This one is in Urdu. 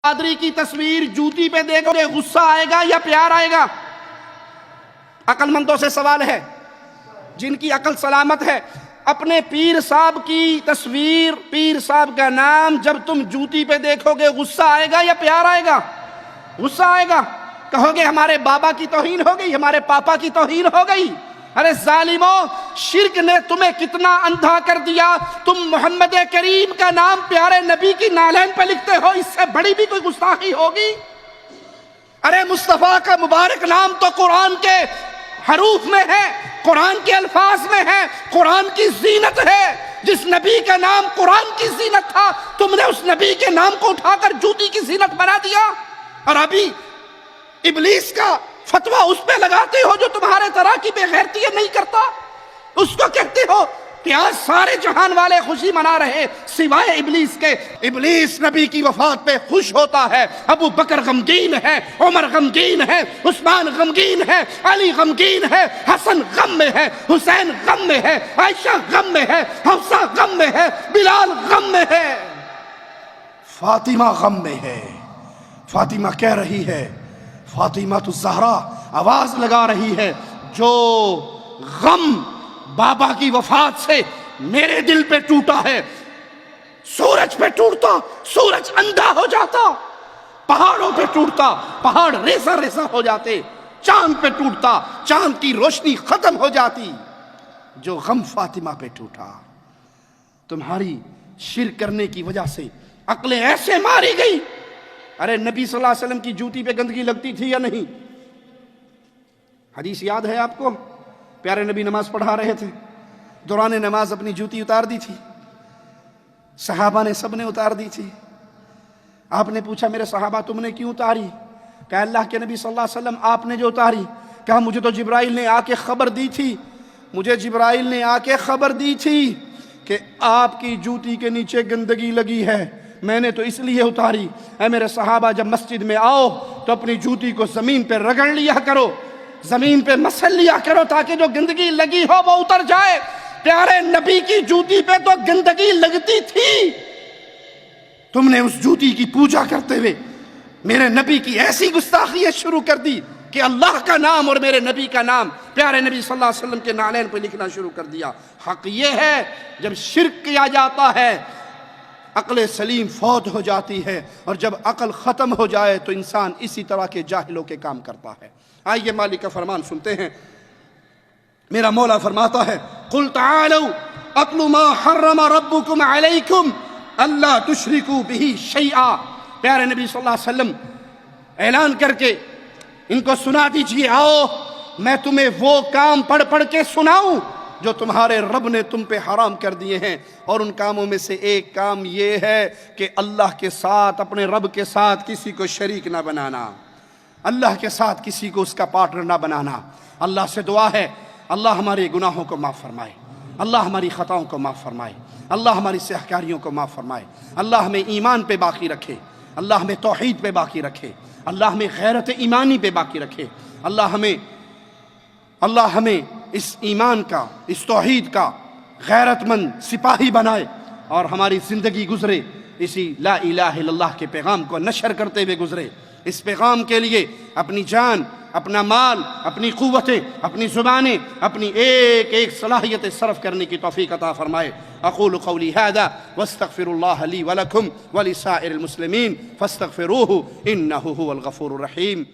پادری کی تصویر جوتی پہ دیکھو گے غصہ آئے گا یا پیار آئے گا؟ عقل مندوں سے سوال ہے، جن کی عقل سلامت ہے، اپنے پیر صاحب کی تصویر، پیر صاحب کا نام جب تم جوتی پہ دیکھو گے غصہ آئے گا یا پیار آئے گا؟ غصہ آئے گا، کہو گے ہمارے بابا کی توہین ہو گئی، ہمارے پاپا کی توہین ہو گئی۔ ارے ظالموں، شرک نے تمہیں کتنا اندھا کر دیا، تم محمد کریم کا نام پیارے نبی کی نالین پہ لکھتے ہو، اس سے بڑی بھی کوئی گستاخی ہوگی؟ ارے مصطفیٰ کا مبارک نام تو قرآن کے حروف میں ہے، قرآن کے الفاظ میں ہے، قرآن کی زینت ہے۔ جس نبی کا نام قرآن کی زینت تھا، تم نے اس نبی کے نام کو اٹھا کر جوتی کی زینت بنا دیا، اور ابھی ابلیس کا فتویٰ اس پہ لگاتے ہو جو تمہارے طرح کی بے غیرتی نہیں کرتا۔ اس کو کہتے ہو کہ آج سارے جہان والے خوشی منا رہے سوائے ابلیس کے۔ ابلیس نبی کی وفات پہ خوش ہوتا ہے، ابو بکر غمگین ہے، عمر غمگین ہے، عثمان غمگین ہے، علی غمگین ہے، حسن غم میں ہے، حسین غم میں ہے، عائشہ غم میں ہے، حفصہ غم میں ہے، بلال غم میں ہے، فاطمہ غم میں ہے۔ فاطمہ کہہ رہی ہے، فاطمہ الزہرا آواز لگا رہی ہے، جو غم بابا کی وفات سے میرے دل پہ ٹوٹا ہے، سورج پہ ٹوٹتا سورج اندھا ہو جاتا، پہاڑوں پہ ٹوٹتا پہاڑ ریزہ ریزہ ہو جاتے، چاند پہ ٹوٹتا چاند کی روشنی ختم ہو جاتی، جو غم فاطمہ پہ ٹوٹا۔ تمہاری شرک کرنے کی وجہ سے عقلیں ایسے ماری گئی۔ ارے نبی صلی اللہ علیہ وسلم کی جوتی پہ گندگی لگتی تھی یا نہیں؟ حدیث یاد ہے آپ کو؟ پیارے نبی نماز پڑھا رہے تھے، دوران نماز اپنی جوتی اتار دی تھی، صحابہ نے سب نے اتار دی تھی۔ آپ نے پوچھا میرے صحابہ تم نے کیوں اتاری؟ کہا اللہ کے نبی صلی اللہ علیہ وسلم آپ نے جو اتاری۔ کہا مجھے تو جبرائیل نے آ کے خبر دی تھی، مجھے جبرائیل نے آ کے خبر دی تھی کہ آپ کی جوتی کے نیچے گندگی لگی ہے، میں نے تو اس لیے اتاری۔ اے میرے صحابہ جب مسجد میں آؤ تو اپنی جوتی کو زمین پہ رگڑ لیا کرو، زمین پہ مسل لیا کرو تاکہ جو گندگی لگی ہو وہ اتر جائے۔ پیارے نبی کی جوتی پہ تو گندگی لگتی تھی، تم نے اس جوتی کی پوجا کرتے ہوئے میرے نبی کی ایسی گستاخیاں شروع کر دی کہ اللہ کا نام اور میرے نبی کا نام پیارے نبی صلی اللہ علیہ وسلم کے نالین پہ لکھنا شروع کر دیا۔ حق یہ ہے جب شرک کیا جاتا ہے عقل سلیم فوت ہو جاتی ہے، اور جب عقل ختم ہو جائے تو انسان اسی طرح کے جاہلوں کے کام کرتا ہے۔ آئیے مالک کا فرمان سنتے ہیں۔ میرا مولا فرماتا ہے قُلْ تَعَالَوْا أَتْلُ مَا حَرَّمَ رَبُّكُمْ عَلَيْكُمْ أَلَّا تُشْرِكُوا بِهِ شَيْئًا۔ پیارے نبی صلی اللہ علیہ وسلم اعلان کر کے ان کو سنا دیجئے، آؤ میں تمہیں وہ کام پڑھ پڑھ کے سناؤں جو تمہارے رب نے تم پہ حرام کر دیے ہیں، اور ان کاموں میں سے ایک کام یہ ہے کہ اللہ کے ساتھ، اپنے رب کے ساتھ کسی کو شریک نہ بنانا، اللہ کے ساتھ کسی کو اس کا پارٹنر نہ بنانا۔ اللہ سے دعا ہے اللہ ہمارے گناہوں کو معاف فرمائے، اللہ ہماری خطاؤں کو معاف فرمائے، اللہ ہماری سیاہکاریوں کو معاف فرمائے، اللہ ہمیں ایمان پہ باقی رکھے، اللہ ہمیں توحید پہ باقی رکھے، اللہ ہمیں غیرت ایمانی پہ باقی رکھے، اللہ ہمیں اس ایمان کا، اس توحید کا غیرت مند سپاہی بنائے، اور ہماری زندگی گزرے اسی لا الہ الا اللہ کے پیغام کو نشر کرتے ہوئے گزرے۔ اس پیغام کے لیے اپنی جان، اپنا مال، اپنی قوتیں، اپنی زبانیں، اپنی ایک ایک صلاحیت صرف کرنے کی توفیق عطا فرمائے۔ اقول قولی ھذا واستغفر اللہ لی ولکم ولسائر المسلمین فاستغفروہ انہ ھو الغفور الرحیم۔